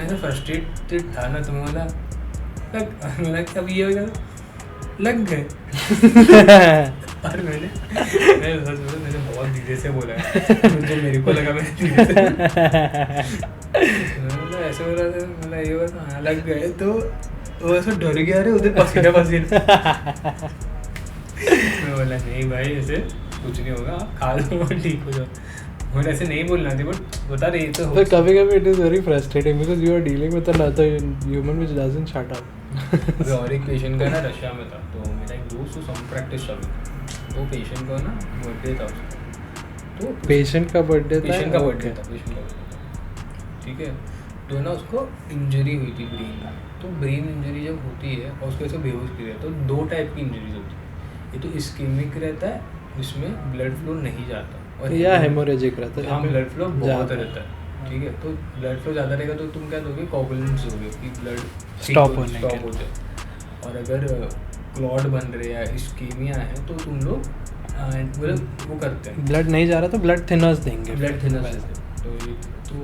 ऐसा फ्रस्ट्रेटेड था ना, तो मैं बोला कि अब ये होगा, लग गए और मैंने सच बोला, मैंने बहुत धीरे से बोला है, मुझे मेरे को लगा मैंने धीरे से बोला, ऐसे बोला था, बोला ये बोला हाँ लग गए, तो वो ऐसा डर गया, अरे उधर पसीना मैं बोला नहीं भाई ऐसे कुछ नहीं होगा, आप खा लो ठीक हो जाओ, मुझे ऐसे नहीं बोलना थी, बट बता रही तो कभी कभी it is very frustrating because you are dealing with another human which doesn't shut up. और एक पेशेंट का ना रशिया में था, तो मेरा एक दोस्त तो सम प्रैक्टिस चालू था, तो पेशेंट का ना बर्थडे था उसका, तो पेशेंट का बर्थडे था, पेशेंट का बर्थडे था, ठीक है, तो ना उसको इंजरी हुई थी ब्रेन में, तो ब्रेन इंजरी जब होती है और उसको ऐसे बेहोश किया, तो दो टाइप की इंजरीज होती है, ये तो इस्केमिक रहता है जिसमें ब्लड फ्लो नहीं जाता, और या हेमोरेजिक रहता है, हाँ ब्लड फ्लो बहुत रहता है, ठीक है, तो ब्लड फ्लो ज़्यादा रहेगा तो तुम क्या दोगे, कोगुलेंट्स दोगे कि ब्लड स्टॉप हो जाए, और अगर क्लॉट बन रहे या इस्केमिया है तो तुम लोग मतलब वो करते हैं, ब्लड नहीं जा रहा तो ब्लड थिनर्स देंगे, ब्लड थिनर्स देते, तो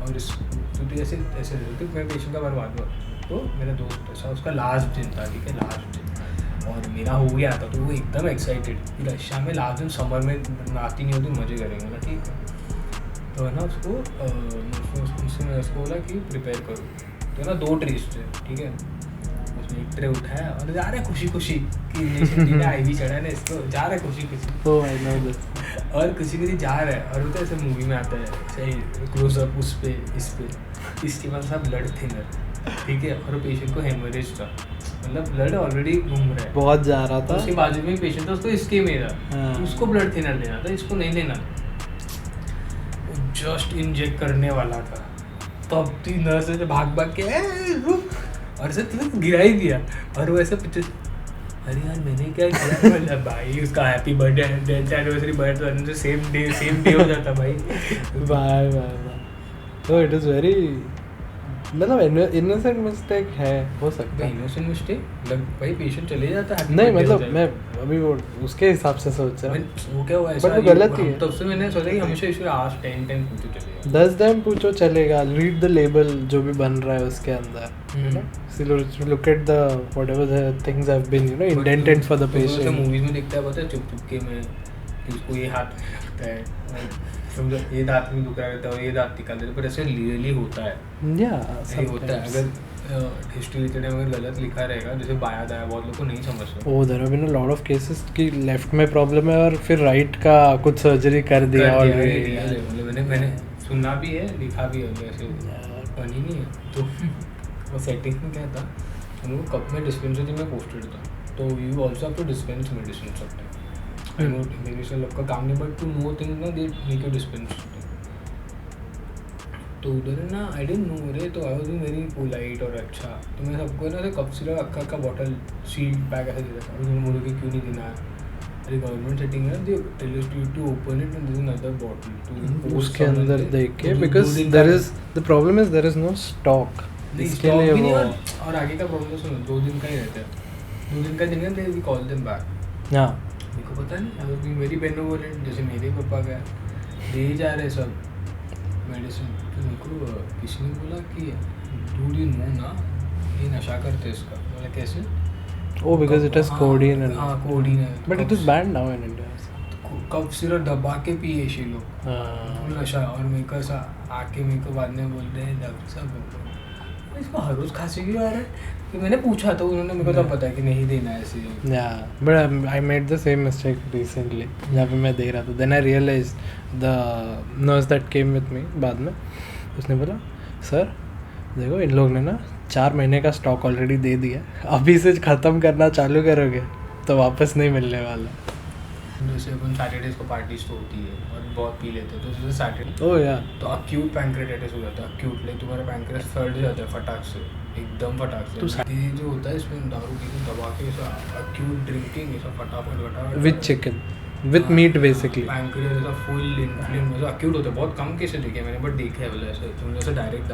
और इस तो ऐसे ऐसे तो मैं पेशेंट का बर्बाद हुआ, तो मेरा दोस्त ऐसा उसका लास्ट दिन था, ठीक है, लास्ट दिन, और मेरा हो गया था, तो वो एकदम एक्साइटेड कि रशिया में लास्ट दिन समर में नाती नहीं होती, मज़े करेंगे ना, ठीक है, तो है ना उसको उसने उसको बोला कि प्रिपेयर करो, तो ना 2 ट्रीज थे, ठीक है, उसमें ट्रे उठाया और जा रहे खुशी खुशी कि इंजेक्शन देने आईवी चढ़ा है ना इसको, जा रहा है खुशी खुशी। ओह आई नो दिस। और खुशी खुशी जा रहा है और वो तो ऐसे मूवी में आता है सही क्लोजअप उस पे इस पे, इसके बाद सब ब्लड थिनर, ठीक है, और पेशेंट को हेमरेज था, मतलब ब्लड ऑलरेडी घूम रहा है, बहुत जा रहा था। उसके बाजू में पेशेंट था, उसको इसके में था, उसको ब्लड थिनर देना था, इसको नहीं देना था, जस्ट इंजेक्ट करने वाला था, तब तीन नर्स से भाग भाग के रुक, और ऐसे तुरंत गिरा ही दिया, और वो ऐसे पीछे अरे यार मैंने क्या किया, मतलब भाई उसका happy birthday death anniversary birthday same day हो जाता भाई। Bye bye bye. तो इट इज़ वेरी, मतलब इनोसेंट मिस्टेक है, हो सकता है इनोसेंट मिस्टेक, मतलब भाई पेशेंट चले जाता है, नहीं मतलब मैं अभी वो उसके हिसाब से सोच रहा हूँ, वो क्या हुआ ऐसा, बट वो गलत ही है। तब से मैंने सोचा कि हमेशा इसे आज 10 पूछो चलेगा, 10 टाइम पूछो चलेगा, रीड द लेबल जो भी बन रहा है उसके अंदर, look at the whatever the things have been you know indented for the patient. Movies में दिखता है पता है चुप चुपके में कि उसको ये हाथ में लगता है, समझो ये दांत में दुख रहा रहता है और ये दांत निकाल देते, पर ऐसे रियली होता है, या होता है। अगर हिस्ट्री लिखते टाइम अगर गलत लिखा रहेगा, जैसे बायां दायां, बहुत लोग को नहीं समझते। Oh there have been a lot of cases कि लेफ्ट में प्रॉब्लम है और फिर राइट का कुछ सर्जरी कर दिया ऑलरेडी, मतलब मैंने सुना भी है, लिखा भी है, ऐसे फनी नहीं है। तो वो सेटिंग में क्या था, हम लोग कप में डिस्पेंसरी में पोस्टेड था, तो you also have to dispense medicine सब टाइम। आई नो मेडिसिन का काम नहीं, बट टू नो थिंग ना दे मेक यू डिस्पेंस। तो उधर है ना, आई डेंट नो रे, तो आई वाज वेरी पोलाइट और अच्छा, तो मैं सबको ना कप सिरप अक्का का बॉटल सील बैग ऐसे दे रहा था, उन्होंने बोला कि क्यों नहीं देना है, अरे गवर्नमेंट सेटिंग है, they tell you to open it and there is another bottle to उसके अंदर देख के, because there is the problem is there is no stock, इसके लिए वो और आगे का प्रॉब्लम सुनो, 2 दिन का ही रहता है, 2 दिन का दिन दे वी कॉल देम बैक। हां मेरे को पता नहीं, अगर भी मेरी बहनों बोले जैसे मेरे पापा का दे जा रहे सब मेडिसिन, तो मेरे को किसी ने बोला कि डू यू नो ना ये नशा करते इसका, मतलब कैसे, oh because it is codeine and हाँ कोडीन है, but it is banned now in India, cough syrup दबा के पिए ये लोग, नशा। और मेरे को ऐसा आके मेरे को बाद में बोल रहे हैं डॉक्टर साहब इसको हर रोज़ खांसी क्यों आ रहा है, कि मैंने पूछा तो उन्होंने मेरे को तब पता है कि नहीं देना है ऐसे। या but I made the same mistake recently, जहाँ पे मैं दे रहा था, then I realise the nurse that came with me बाद में, उसने बोला सर देखो इन लोग ने ना 4 महीने का स्टॉक ऑलरेडी दे दिया, अभी से ख़त्म करना चालू करोगे तो वापस नहीं मिलने वाला। जैसे अपन सैटरडेज को पार्टीज तो होती है और बहुत पी लेते हैं, तो जैसे सैटरडे ओह या तो अक्यूट पैंक्रेटाइटिस हो जाता है, अक्यूट लाइक तुम्हारा पैंक्रियास फट जाता है फटाक से, एकदम फटाक से। तो ये जो होता है इसमें दारू पी के दबा के ऐसा अक्यूट ड्रिंकिंग ऐसा फटाफट with chicken with meat basically, pancreas ऐसा फुल इन्फ्लेम ऐसा अक्यूट होता है। बहुत कम केसेस देखे मैंने, बट देखे है बोले ऐसे तुमने ऐसे डायरेक्ट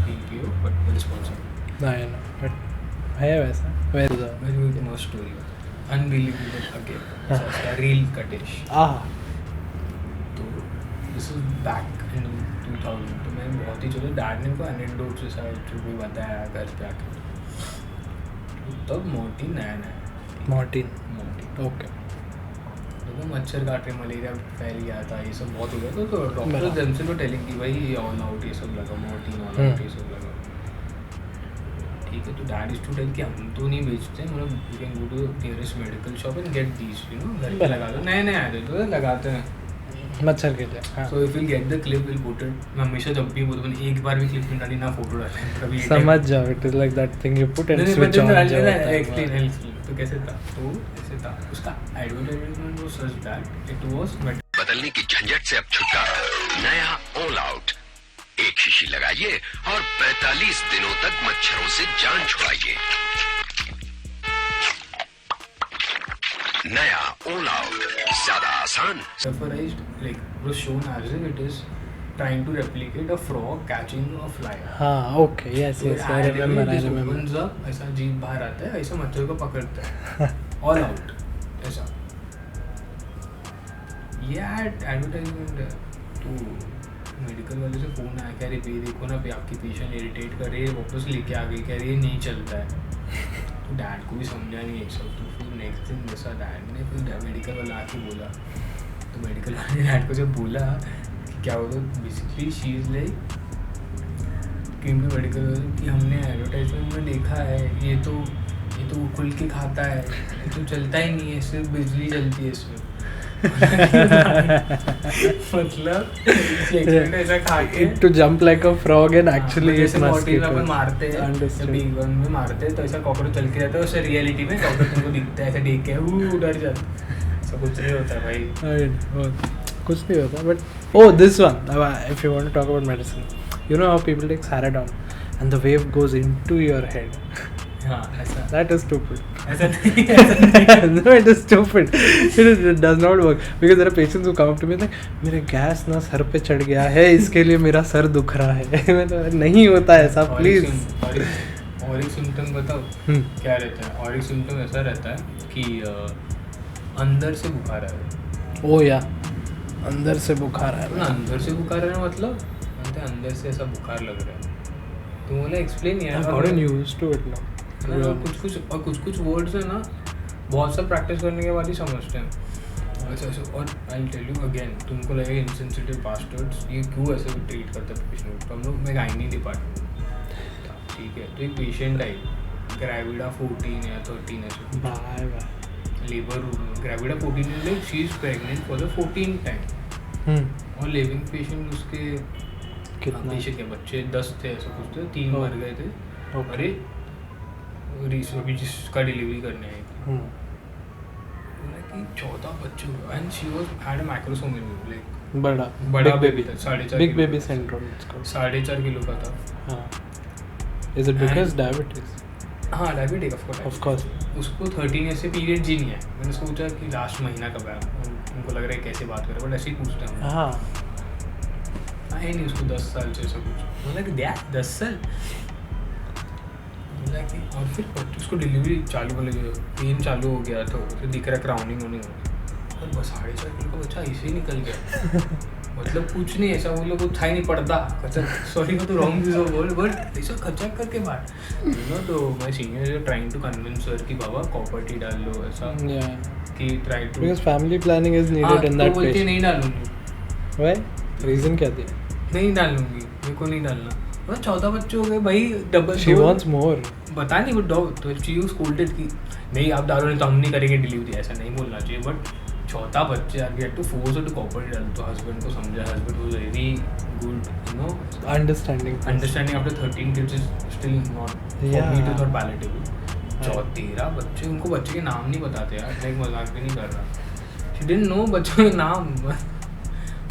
पी पियो बट रिस्पॉन्सिबल नहीं ना, बट है वैसा वेरी मस्त स्टोरी, अनबिलीवेबल अगेन रील कटिश। तो दिस इज बैक इन 2000, तो मैं बहुत ही चलो डैड ने को एनेक्डोट से जो भी बताया घर पे आके, तब मोर्टीन नया मॉर्टिन ओके, तो मच्छर काट रहे, मलेरिया फैल गया था, ये सब बहुत हो गया था, तो डॉक्टर जमसे तो टेलिंग की भाई ऑल आउट ये सब लगा, मोर्टीन ऑल आउट ये सब लगा, ठीक है। तो डैड इज टू टेल कि हम तो नहीं बेचते, मतलब you can go to nearest medical shop and get these, you know, घर पे लगा दो, नए आए थे तो लगाते हैं मच्छर के लिए। So if will get the clip will put it, मैं हमेशा जब भी बोलूँ एक बार भी क्लिप नहीं डाली ना फोटो डाले कभी, समझ जाओ it is like that thing you put and switch on. Explain तो कैसे था, तो ऐसे था उसका एडवर्टाइजमेंट वो सच दैट इट वाज बदलने की झंझट से अब छुटकारा, नया ऑल आउट, एक शीशी लगाइए और 45 दिनों तक मच्छरों से जान छुड़ाइए। नया ऑल आउट, ज्यादा आसान, सफराइज्ड like was shown as if it is trying to replicate a frog catching a fly. हाँ okay yes yes I remember opens up, ऐसा जीभ बाहर आता है, ऐसा मच्छर को पकड़ता है ऑल आउट ऐसा। ये एडवर्टाइजमेंट है, तो मेडिकल वाले से फ़ोन आया, कह रहे पे देखो ना पे आपकी पेशेंट इरिटेट कर रही है, वापस लेके आ गई, कह रही है नहीं चलता है। तो डैड को भी समझा नहीं एक सब, तो फिर नेक्स्ट दिन जैसा डैड ने फिर मेडिकल वाला आके बोला, तो मेडिकल वाले डैड को जब बोला कि क्या होता है, बेसिकली शी इज़ लाइक क्योंकि मेडिकल कि हमने एडवर्टाइजमेंट में देखा है, ये तो ये तो खुल के खाता है, ये तो चलता ही नहीं है, सिर्फ बिजली चलती है इसमें। मतलब ऐसा खा के to jump like a frog and actually it जैसे must मॉर्टिन में मारते हैं, Understood. बिग वन में मारते हैं, तो ऐसा कॉकरोच चल के रहता है, वैसे रियलिटी में कॉकरोच तुमको दिखता है, ऐसा देख के डर जाता है। सब कुछ नहीं होता भाई, कुछ नहीं होता. But oh, this one, if you want to talk about medicine, you know how people take Saradon and the wave goes into your head. हाँ ऐसा That is stupid. ऐसा नहीं No, it is stupid. It does not work because there are patients who come up to me like मेरे gas ना sir पे चढ़ गया है, इसके लिए मेरा सर दुख रहा है. मैं तो नहीं होता ऐसा, प्लीज. और एक सिम्टम बताओ क्या रहता है. और एक सिम्टम ऐसा रहता है कि अंदर से बुखार आ रहा है. ओ या अंदर से बुखार आ रहा है. अंदर से बुखार आ रहा है मतलब अंदर से ऐसा बुखार लग रहा है. तो बोला एक्सप्लेन यार. I've gotten used to it now. कुछ कुछ वर्ड्स है ना, बहुत सा प्रैक्टिस करने के बाद ही समझते हैं. ऐसे और I will tell you again, तुमको लगेगा इनसेंसिटिव बास्टर्ड्स, ये क्यों ऐसे ट्रीट करते हैं पेशेंट को. हम लोग में गायनी डिपार्टमेंट, ठीक है. तो एक पेशेंट आई, ग्रेविडा 14 या 13 ऐसे, bye bye labour room. Gravida 14 में like she is pregnant for the 14th time. और लिविंग पेशेंट उसके कितना पेशेंट के बच्चे 10 थे ऐसा कुछ थे, 3 मर गए थे. अरे अभी जिसका डिलीवरी करने आई थी, कि 14 बच्चे and she was had a macrosomia, like बड़ा बेबी था, 4.5 बिग बेबी सिंड्रोम इसको, 4.5 किलो का था. हाँ. Is it because diabetes? हाँ डायबिटिक ऑफ कोर्स. उसको 13 ऐसे पीरियड जी नहीं है. मैंने सोचा कि लास्ट महीना कब है, उनको लग रहा है कैसे बात करें, बट ऐसे ही पूछते हैं. हाँ आए नहीं उसको 10 साल से ऐसा कुछ. बोला कि 10 साल. और फिर उसको डिलीवरी चालू कर लगे, पेन चालू हो गया तो फिर दिख रहा क्राउनिंग होने लगी. और बस 4.5 किलो का बच्चा ऐसे ही निकल गया. मतलब कुछ नहीं ऐसा, वो लोग को था ही नहीं पड़ता. सॉरी तो रॉन्ग चीज़ बोल, बट ऐसा खचक करके बात तो मैं senior trying to convince sir कि बाबा कॉपर टी डाल लो ऐसा, कि try to, because family planning is needed in that patient. नहीं डालूंगी. व्हाई? रीजन क्या दिया? नहीं डालूंगी, मेरे को नहीं डालना. मतलब 14 बच्चे हो गए भाई, डबल. शी वांट्स मोर. बता नहीं, बट तो शी स्कूल्डेड की नहीं आप डालो, नहीं तो हम नहीं करेंगे डिलीवरी. ऐसा नहीं बोलना चाहिए. बट 14 बच्चे are get to force to copper डाल. तो हस्बैंड को समझा, husband was very good, you know, understanding after 13 kids is still not for me to not palatable. 13 बच्चे, उनको बच्चे के नाम नहीं बताते यार. मैं मजाक भी नहीं कर रहा. शी डिडंट नो बच्चों के नाम.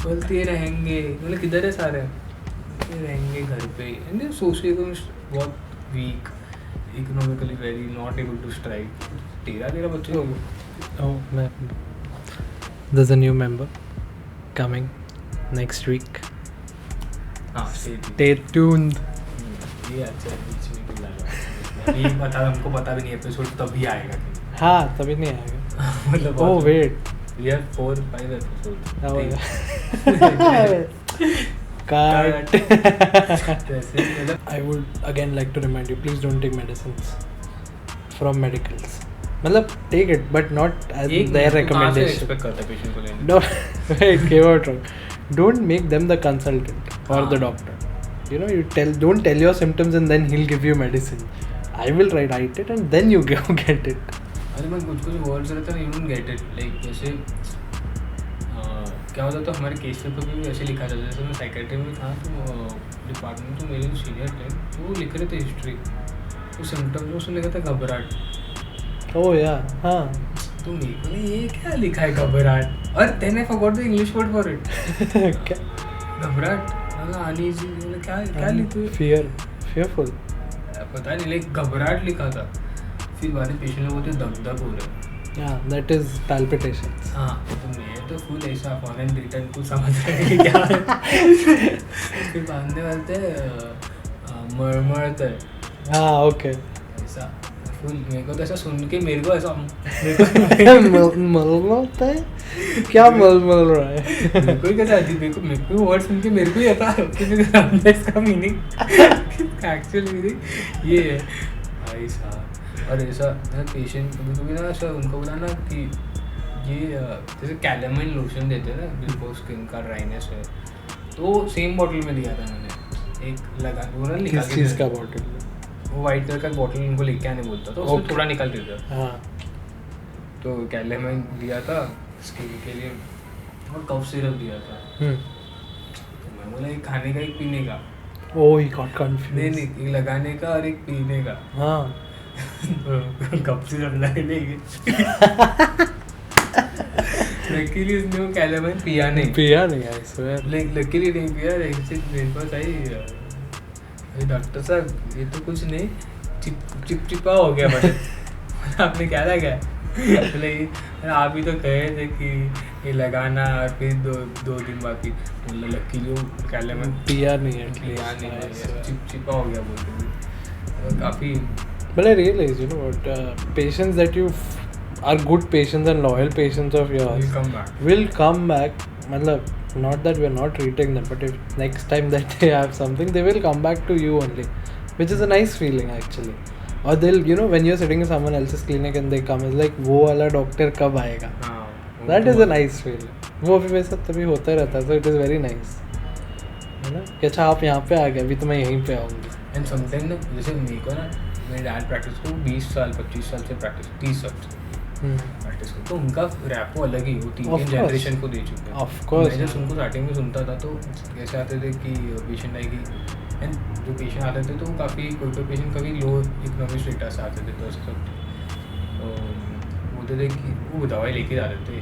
बोलते रहेंगे, मतलब किधर है सारे, रहेंगे घर पे. एंड सोशली बहुत weak, economically very not able to strike. 13 बच्चे हो गए. Oh, there's a new member coming next week. हाँ Stay tuned. ये अच्छा बीच में भी लगा. ये बता, हमको पता भी नहीं एपिसोड तभी आएगा. हाँ तभी नहीं आएगा. मतलब Oh wait. We have 4-5 episodes. Cut. I would again like to remind you, please don't take medicines from medicals. मतलब take it, but not as their recommendation. No, wait, came out wrong. Don't make them the consultant or the doctor. You know, don't tell your symptoms and then he'll give you medicine. I will write it and then you go get it. अरे मैं कुछ words रहते हैं, you don't get it. Like जैसे क्या होता, तो हमारे केस पेपर में भी ऐसे लिखा जाता है. जैसे मैं साइकेट्री में था तो डिपार्टमेंट, तो मेरे जो सीनियर थे तो वो लिख रहे थे हिस्ट्री, तो सिम्टम्स में उसने लिखा था घबराहट. ओह या हाँ. तो मेरे को ये क्या लिखा है घबराहट, और then I forgot the English word for it. क्या घबराहट, अनईजी, क्या लिखे, fearful. पता नहीं, लाइक घबराहट लिखा था. फिर बाद में पेशेंट लोग बोलते दग हो रहे हैं. Yeah, that is palpitations. हाँ तो मैं तो फुल ऐसा फॉरेन रिटर्न कुछ समझ रहे क्या है. फिर बांधने वाले मरमरते. हाँ ओके. ऐसा फुल मेरे को तो ऐसा सुन के मेरे को ऐसा मलमलता है. क्या मलमल रहा है? मेरे को ही कैसा अजीब, मेरे को वर्ड सुन के मेरे को ही आता है कि इसका मीनिंग, एक्चुअल मीनिंग ये है भाई साहब. और ऐसा पेशेंट कभी ना ऐसा उनको बोला ना कि ये जैसे कैलेमाइन लोशन देते हैं ना बिल्कुल स्किन का ड्राइनेस है, तो सेम बॉटल में दिया था मैंने. एक लगा वो ना लिखा किस चीज़ का बॉटल? वो वाइट कलर का बॉटल उनको लेके आने बोलता था, उसमें थोड़ा निकाल देता। हाँ तो कैलेमाइन दिया था स्किन के लिए और कफ सिरप दिया था। तो मैं बोला एक खाने का एक पीने का। ओह ही गॉट कंफ्यूज। नहीं एक लगाने का और एक पीने का। हाँ कफ सिरप लगे लेंगे। लकीली उसने वो कैलेमाइन पिया नहीं आई स्वेयर। लकीली नहीं पिया। मेरे पास आई डॉक्टर साहब ये तो कुछ नहीं चिपचिपा हो गया बटन। आपने क्या लगा? बोले आप ही तो कहे थे कि ये लगाना और फिर दो दिन बाद फिर बोला लकीली वो कैलेमाइन पिया नहीं है चिपचिपा हो गया बोलते। काफ़ी But I realize, you know what, patients that you are good patients and loyal patients of yours will come back. Matlab, not that we are not treating them, but if next time that they have something, they will come back to you only, which is a nice feeling actually. Or they'll, you know, when you're sitting in someone else's clinic and they come, it's like, वो वाला doctor कब आएगा? That is a nice feeling. वो भी मेरे साथ तभी होता रहता है, so it is very nice. है ना? कि अच्छा आप यहाँ पे आ गए, अभी तो मैं यहीं पे आऊँगी. And sometimes ना जैसे मेरे को ना मेरे डैड प्रैक्टिस को 20 साल 25 साल से प्रैक्टिस 30 साल से प्रैक्टिस को, तो उनका रैपो अलग ही वो 3 जनरेशन को दे चुके हैं। ऑफ कोर्स मैं जब उनको स्टार्टिंग में सुनता था तो कैसे आते थे कि पेशेंट आएगी, एंड जो पेशेंट आते थे तो वो काफ़ी कोई पेशेंट कभी लो इकोनॉमिक स्टेटस से आते थे, तो सब बोलते थे कि वो दवाई लेके जाते थे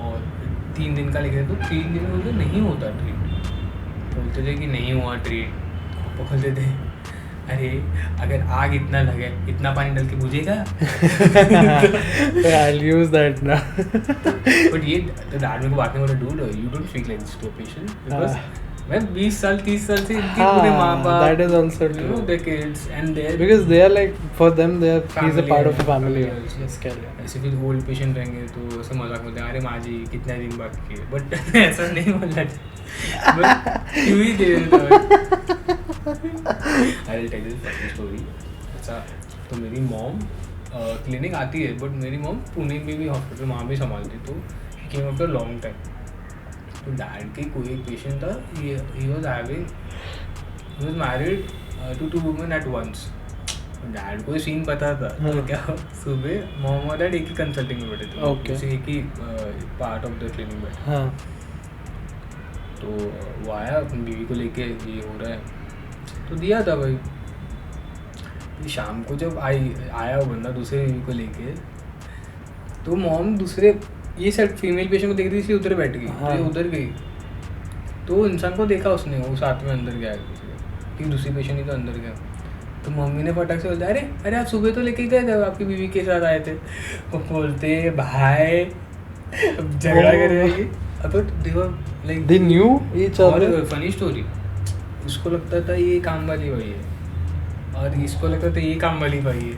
और 3 दिन का लेके, तो 3 दिन में बोलते नहीं होता ट्रीट, बोलते थे कि नहीं हुआ ट्रीट। बोलते थे अरे अगर आग इतना लगे इतना पानी डाल के बुझेगा। I'll use that now. But ये तो डैड मेरे को बात में बोला dude you don't speak like this to patient because मैं 20 साल 30 साल से इनके पूरे माँ-बाप that is also true, you know, the kids and they because they are like for them they are he's a part of the family. Yes, ऐसे भी old patient रहेंगे तो ऐसे मजाक में अरे माँ जी कितने दिन बाकी है, बट ऐसा नहीं बोलना चाहिए। बट क्यों ही दे I will tell you funny story. अच्छा तो मेरी मॉम क्लिनिक आती है, बट मेरी मॉम पुणे में भी हॉस्पिटल वहाँ भी संभालती, तो केम आफ्टर लॉन्ग टाइम। तो डैड के कोई एक पेशेंट था, he was married to 2 women at once. Dad को सीन पता था, तो क्या सुबह मॉम और डैड एक ही कंसल्टिंग में बैठे थे, उसे एक ही पार्ट ऑफ द क्लिनिक बैठे। तो वो आया अपनी बीवी को लेके ये हो रहा है, तो दिया था भाई। शाम को जब आया वो बंदा दूसरे बीवी को लेके, तो मॉम दूसरे ये साइड फीमेल पेशेंट को देख रही थी, उधर बैठ गई, ये उधर गई, तो इंसान को देखा उसने, वो साथ में अंदर गया कि दूसरी पेशेंट ही तो अंदर गया। तो मम्मी ने फटाक से बोलता अरे आप सुबह तो लेके गए थे, आपकी बीवी के साथ आए थे। वो बोलते भाई झगड़ा कर रही, तो देखो like they knew each other. Funny story, उसको लगता था ये काम वाली भाई है और इसको लगता था ये काम वाली भाई है।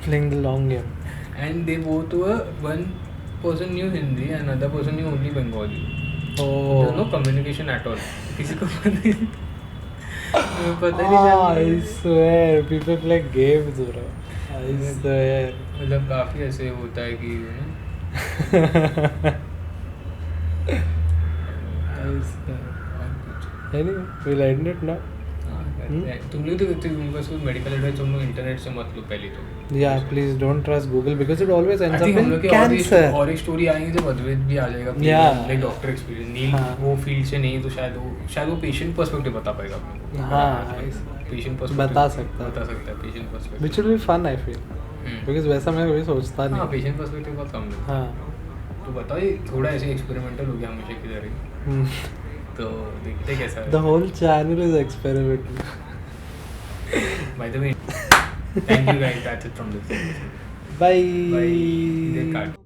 Playing the long game. And they both were, one person knew Hindi and another person knew only Bengali. Oh. There was no communication at all. किसी को पता नहीं I swear people play games bro. I swear. मतलब काफ़ी ऐसे होता है कि I swear. Anyway, we'll end it now. तुम लोग तो तुमको मेडिकल एडवाइस तुम लोग इंटरनेट से मत लो पहले तो। Yeah, please don't trust Google because it always ends up in cancer. और एक स्टोरी आएगी जब अद्वैत भी आ जाएगा, लाइक डॉक्टर एक्सपीरियंस नील वो फील्ड से नहीं, तो शायद वो पेशेंट पर्सपेक्टिव बता पाएगा अपने को। हाँ, पेशेंट पर्सपेक्टिव बता सकता है patient perspective, which will be fun I feel because वैसा मैं कभी सोचता नहीं। हाँ पेशेंट पर्सपेक्टिव बहुत कम है। हाँ तो बताओ ये थोड़ा ऐसे एक्सपेरिमेंटल हो गया हमेशा की तरह, तो देखते कैसा है। The whole channel is experimental. By the way, thank you guys, that's it from this. Bye. Bye.